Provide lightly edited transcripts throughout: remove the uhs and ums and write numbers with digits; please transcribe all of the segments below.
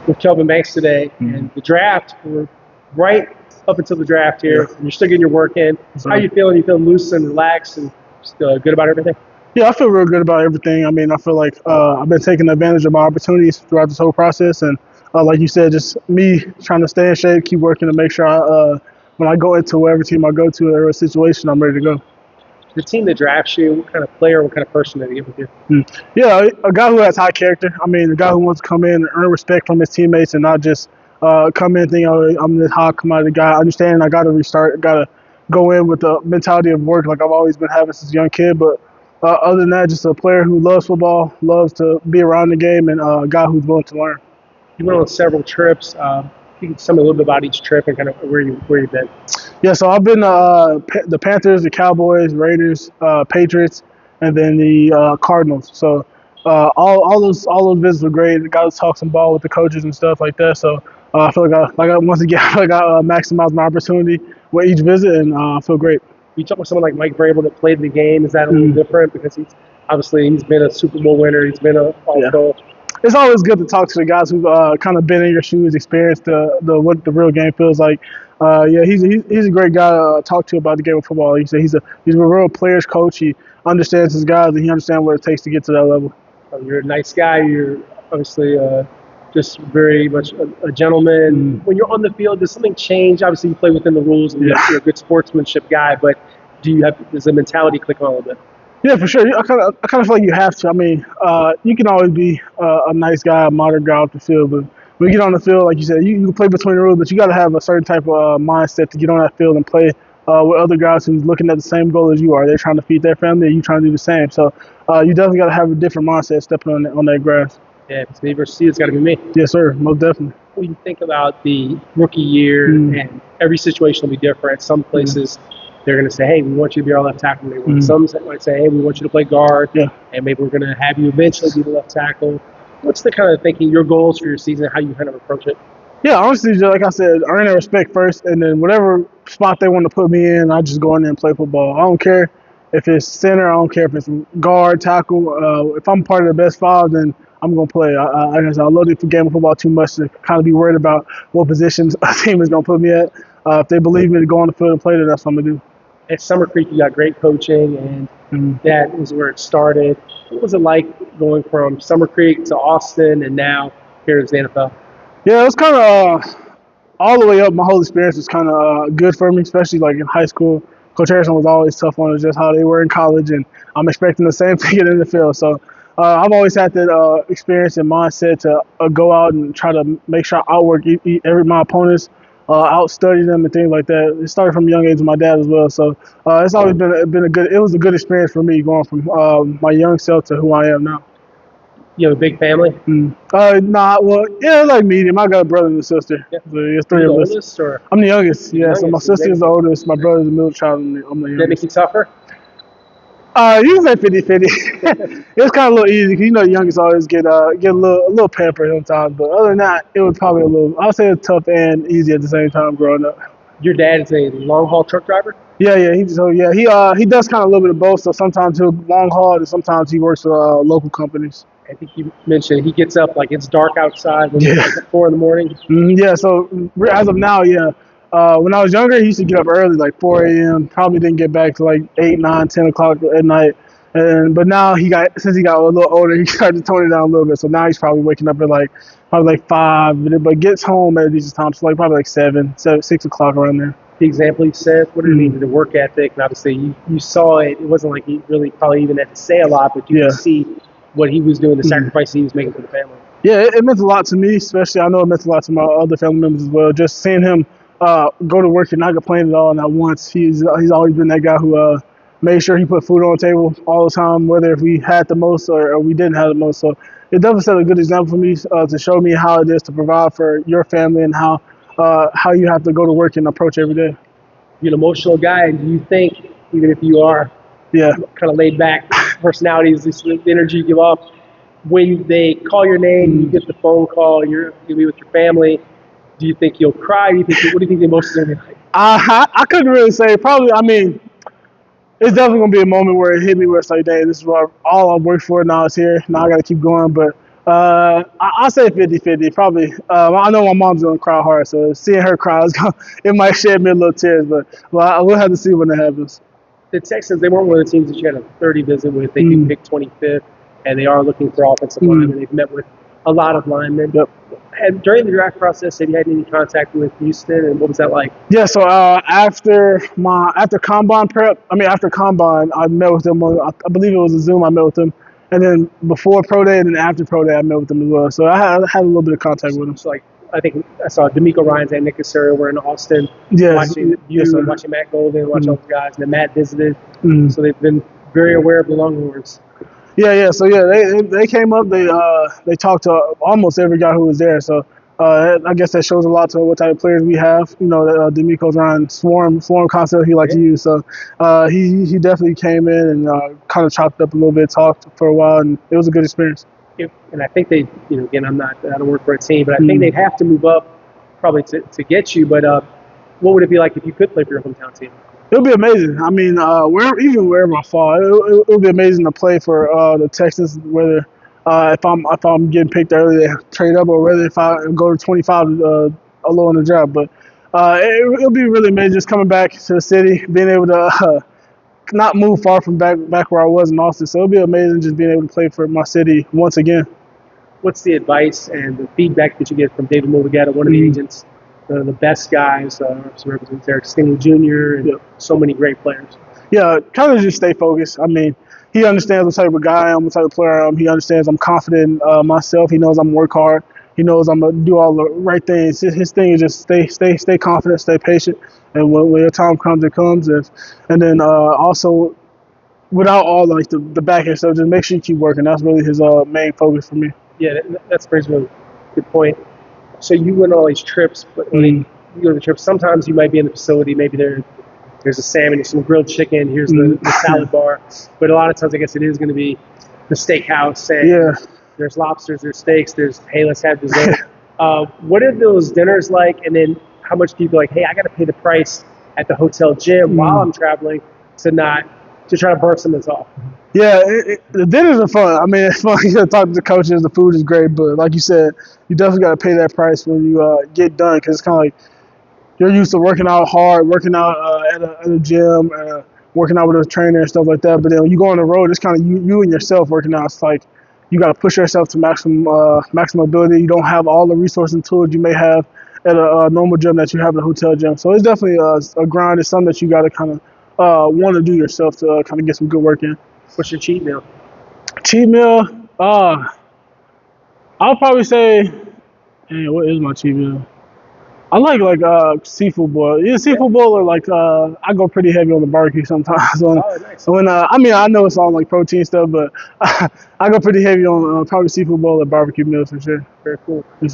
with Kelvin Banks today, and the draft, we're right up until the draft here, and you're still getting your work in. How are you feeling? You feeling loose and relaxed and just good about everything? Yeah, I feel real good about everything. I mean, I feel like I've been taking advantage of my opportunities throughout this whole process, and like you said, just me trying to stay in shape, keep working to make sure when I go into whatever team I go to or a situation, I'm ready to go. The team that drafts you, what kind of player, what kind of person did they get with you? Yeah, a guy who has high character. I mean, a guy who wants to come in and earn respect from his teammates and not just come in thinking, oh, I'm this high commodity guy. I understand I got to restart, got to go in with the mentality of work like I've always been having since a young kid. But other than that, just a player who loves football, loves to be around the game, and a guy who's willing to learn. You went on several trips. You can tell me a little bit about each trip and kind of where you've been. Yeah, so I've been the Panthers, the Cowboys, Raiders, Patriots, and then the Cardinals. So all those visits were great. I got to talk some ball with the coaches and stuff like that. So I feel like I once again I maximized my opportunity with each visit, and I feel great. You talk with someone like Mike Vrabel that played the game. Is that a little different because he's been a Super Bowl winner. He's been a All-Pro. It's always good to talk to the guys who've kind of been in your shoes, experienced what the real game feels like. He's a great guy to talk to about the game of football. Like you said, he's a real player's coach. He understands his guys, and he understands what it takes to get to that level. You're a nice guy. You're obviously just very much a gentleman. When you're on the field, does something change? Obviously, you play within the rules, and you're a good sportsmanship guy. But does the mentality click on a little bit? Yeah, for sure. I kind of feel like you have to. I mean, you can always be a nice guy, a modern guy off the field, but when you get on the field, like you said, you can play between the rules, but you got to have a certain type of mindset to get on that field and play with other guys who's looking at the same goal as you are. They're trying to feed their family, and you trying to do the same. So you definitely got to have a different mindset stepping on that grass. Yeah, if it's me versus you, it's got to be me. Yes, sir, most definitely. When you think about the rookie year, and every situation will be different. Some places they're going to say, hey, we want you to be our left tackle. Some might say, hey, we want you to play guard, and maybe we're going to have you eventually be the left tackle. What's the kind of thinking, your goals for your season, how you kind of approach it? Yeah, honestly, like I said, earn their respect first, and then whatever spot they want to put me in, I just go in there and play football. I don't care if it's center, I don't care if it's guard, tackle. If I'm part of the best five, then I'm going to play. I love the game of football too much to kind of be worried about what positions a team is going to put me at. If they believe me to go on the field and play, then that's what I'm going to do. At Summer Creek, you got great coaching, and that was where it started. What was it like going from Summer Creek to Austin and now here at the NFL? Yeah, it was kind of all the way up. My whole experience was kind of good for me, especially like in high school. Coach Harrison was always tough on us, just how they were in college, and I'm expecting the same thing in the NFL. So I've always had that experience and mindset to go out and try to make sure I outwork my opponents. Outstudy them and things like that. It started from a young age with my dad as well. So it's always been it was a good experience for me going from my young self to who I am now. You have a big family? Like medium. I got a brother and a sister. Yeah. So it's three of us. Oldest, or? I'm the youngest. Yeah. So my sister is the oldest. My brother's the middle child. And I'm the youngest. That makes you tougher? You can say 50-50. It's kind of a little easy because the youngest always get a little pampered sometimes. But other than that, it was probably I would say it's tough and easy at the same time growing up. Your dad is a long haul truck driver? Yeah. He does kind of a little bit of both. So sometimes he'll long haul and sometimes he works for local companies. I think you mentioned he gets up like it's dark outside when it's like 4 a.m. Yeah. So as of now, yeah. When I was younger, he used to get up early, like 4 a.m. Probably didn't get back to like 8, 9, 10 o'clock at night. But now since he got a little older, he started to tone it down a little bit. So now he's probably waking up at probably 5, but gets home at a decent time. So probably like 6 o'clock around there. The example he said, what did it mean to the work ethic? And obviously you saw it. It wasn't like he really probably even had to say a lot, but you could see what he was doing, the sacrifice he was making for the family. Yeah, it meant a lot to me, especially I know it meant a lot to my other family members as well. Just seeing him go to work and not complain at all, not once. He's always been that guy who made sure he put food on the table all the time, whether if we had the most or we didn't have the most. So it definitely set a good example for me to show me how it is to provide for your family and how you have to go to work and approach every day. You're an emotional guy, and do you think, even if you are kind of laid back personalities, this energy you give off, when they call your name, you get the phone call, you'll be with your family, do you think you'll cry? What do you think the emotions are going to be like? I couldn't really say. Probably, I mean, it's definitely going to be a moment where it hit me where it's like, dang, this is what all I've worked for. Now it's here. Now I got to keep going. But I'll say 50-50, probably. I know my mom's going to cry hard, so seeing her cry, it might shed me a little tears, but I will have to see when it happens. The Texans, they weren't one of the teams that you had a 30 visit with. They do pick 25th, and they are looking for offensive linemen. They've met with a lot of linemen. Yep. And during the draft process, have you had any contact with Houston, and what was that like? Yeah, so after combine prep, after combine, I met with them on, I believe it was a Zoom, I met with them. And then before pro day and then after pro day, I met with them as well. So I had a little bit of contact with them. So, like, I think I saw D'Amico Ryans and Nick Casario were in Austin, watching you, watching Matt Golden, watching all the guys, and then Matt visited. So they've been very aware of the Longhorns. Yeah. So they came up. They talked to almost every guy who was there. So I guess that shows a lot to what type of players we have. You know, D'Amico Ryan swarm concept he likes to use. So he definitely came in and kind of chopped up a little bit, talked for a while, and it was a good experience. And I think they, again, I don't work for a team, but I think they'd have to move up probably to get you. But what would it be like if you could play for your hometown team? It would be amazing. I mean, wherever I fall, it would be amazing to play for the Texans. Whether if I'm getting picked early, to trade up, or whether if I go to 25 low in the draft. But it'll be really amazing just coming back to the city, being able to not move far from back where I was in Austin. So it'll be amazing just being able to play for my city once again. What's the advice and the feedback that you get from David Mulligata, one of the agents, the best guys, represents Eric Stingley Jr., and so many great players? Yeah, kind of just stay focused. I mean, he understands what type of guy I am, what type of player I am. He understands I'm confident in myself. He knows I'm going to work hard. He knows I'm going to do all the right things. His thing is just stay confident, stay patient. And when your time comes, it comes. And then also, without all like the back end stuff, just make sure you keep working. That's really his main focus for me. Yeah, that's a really good point. So you went on all these trips, but when you go to the trips, sometimes you might be in the facility. Maybe there's a salmon, there's some grilled chicken, here's the salad bar. But a lot of times, I guess it is going to be the steakhouse. And there's lobsters, there's steaks, hey, let's have dessert. What are those dinners like? And then how much do you feel like, hey, I got to pay the price at the hotel gym while I'm traveling to try to burn some of this off? Yeah, the dinners are fun. I mean, it's fun to talk to the coaches. The food is great, but like you said, you definitely got to pay that price when you get done, because it's kind of like you're used to working out hard, working out at a gym, working out with a trainer and stuff like that. But then when you go on the road, it's kind of you and yourself working out. It's like you got to push yourself to maximum ability. You don't have all the resources and tools you may have at a normal gym that you have at a hotel gym. So it's definitely a grind. It's something that you got to kind of want to do yourself to kind of get some good work in. What's your cheat meal? Cheat meal? I'll probably say, what is my cheat meal? I like seafood boil. Either seafood boil or I go pretty heavy on the barbecue sometimes. Nice. When I know it's all like protein stuff, but I go pretty heavy on probably seafood boil or barbecue meals for sure. Very cool. Do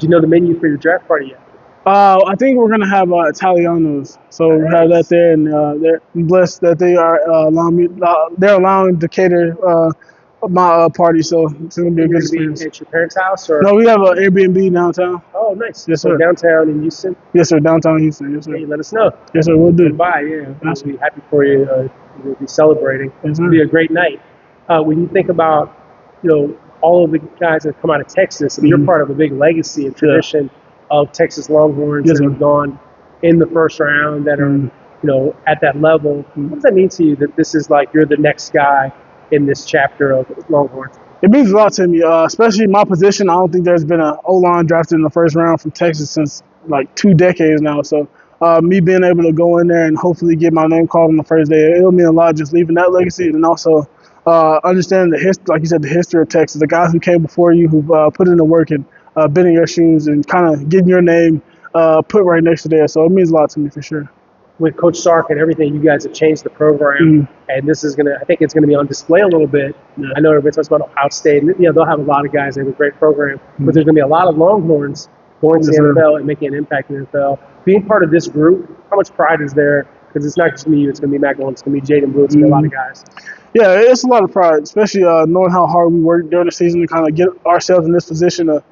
you know the menu for your draft party yet? I think we're gonna have Italianos, so we have that there, and they're blessed that they are allowing to cater my party, so it's gonna be a good experience. At your parents' house, or? No, we have an Airbnb downtown. Oh, nice. Yes, so sir. Downtown in Houston. Yes, sir. Downtown Houston. Yes, sir. Hey, let us know. Yes, sir. We'll do. Bye. Yeah, I'll be happy for you. We'll be celebrating. It's gonna be a great night. When you think about, all of the guys that come out of Texas, and you're part of a big legacy and tradition of Texas Longhorns that have gone in the first round, that are, at that level. What does that mean to you that this is like you're the next guy in this chapter of Longhorns? It means a lot to me, especially my position. I don't think there's been an O-line drafted in the first round from Texas since like 2 decades now. So me being able to go in there and hopefully get my name called on the first day, it'll mean a lot just leaving that legacy, and also understanding the history, like you said, the history of Texas, the guys who came before you, who put in the work and been in your shoes and kind of getting your name put right next to there. So it means a lot to me for sure. With Coach Sark and everything, you guys have changed the program, and this is I think it's gonna be on display a little bit. Yeah. I know everybody talks about Ohio State, and they'll have a lot of guys. They have a great program, but there's gonna be a lot of Longhorns going to the NFL and making an impact in the NFL. Being part of this group, how much pride is there? Because it's not just gonna be you; it's gonna be Matt Golden, it's gonna be Jaden Blue, it's gonna be a lot of guys. Yeah, it's a lot of pride, especially knowing how hard we worked during the season to kind of get ourselves in this position to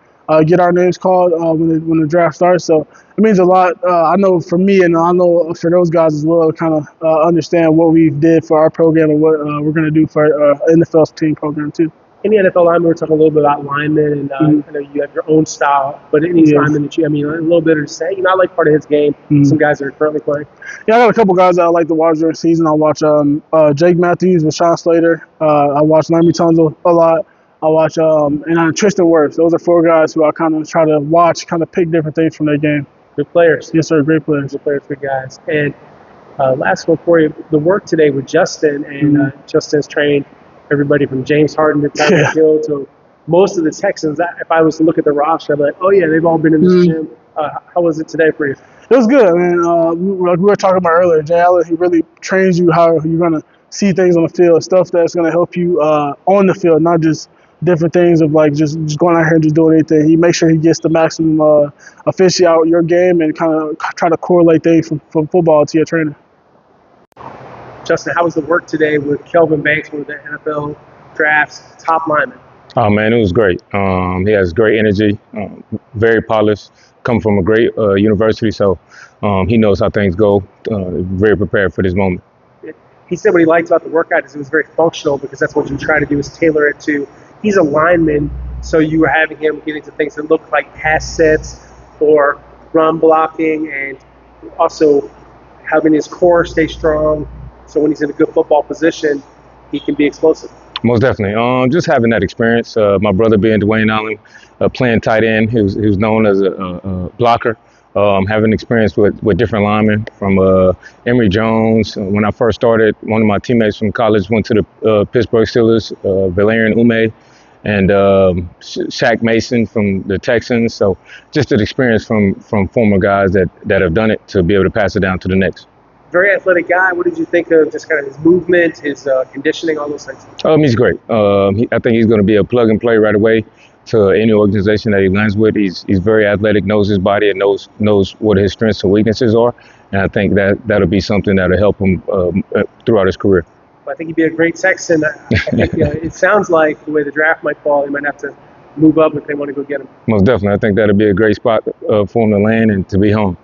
get our names called when the draft starts. So it means a lot. I know for me, and I know for those guys as well, kind of understand what we did for our program and what we're going to do for our NFL team program too. In the NFL lineman, we're talking a little bit about linemen, and I know you have your own style, but any lineman that a little bit to say, I like part of his game, some guys that are currently playing. Yeah, I got a couple guys that I like to watch during the season. I watch Jake Matthews with Sean Slater. I watch Laramie Tunzel a lot. I watch and Tristan Wirfs. Those are 4 guys who I kind of try to watch, kind of pick different things from their game. Good players. Yes, sir. Great players. Good players, good guys. And last one for you, the work today with Justin, and Justin's trained everybody from James Harden to Tyreek Hill to most of the Texans. If I was to look at the roster, I'd be like, oh yeah, they've all been in this gym. How was it today for you? It was good. I mean, like we were talking about earlier, Jay Allen, he really trains you how you're going to see things on the field, stuff that's going to help you on the field, not just different things of like just going out here and just doing anything. He makes sure he gets the maximum efficiency out of your game and kind of try to correlate things from football to your training. Justin, how was the work today with Kelvin Banks, one of the NFL draft's top linemen? Oh man, it was great. He has great energy, very polished, come from a great university, so he knows how things go, very prepared for this moment. He said what he liked about the workout is it was very functional, because that's what you try to do is tailor it to. He's a lineman, so you were having him get into things that look like pass sets or run blocking, and also having his core stay strong, so when he's in a good football position, he can be explosive. Most definitely. Just having that experience. My brother being Dwayne Allen, playing tight end, he was known as a blocker. Having experience with different linemen from Emory Jones. When I first started, one of my teammates from college went to the Pittsburgh Steelers, Valerian Ume, and Shaq Mason from the Texans. So just an experience from former guys that have done it to be able to pass it down to the next. Very athletic guy. What did you think of just kind of his movement, his conditioning, all those things? He's great. I think he's going to be a plug and play right away to any organization that he lands with. He's very athletic, knows his body, and knows what his strengths and weaknesses are. And I think that'll be something that'll help him throughout his career. I think he'd be a great Texan. I think it sounds like the way the draft might fall, they might have to move up if they want to go get him. Most definitely. I think that'll be a great spot for him to land and to be home.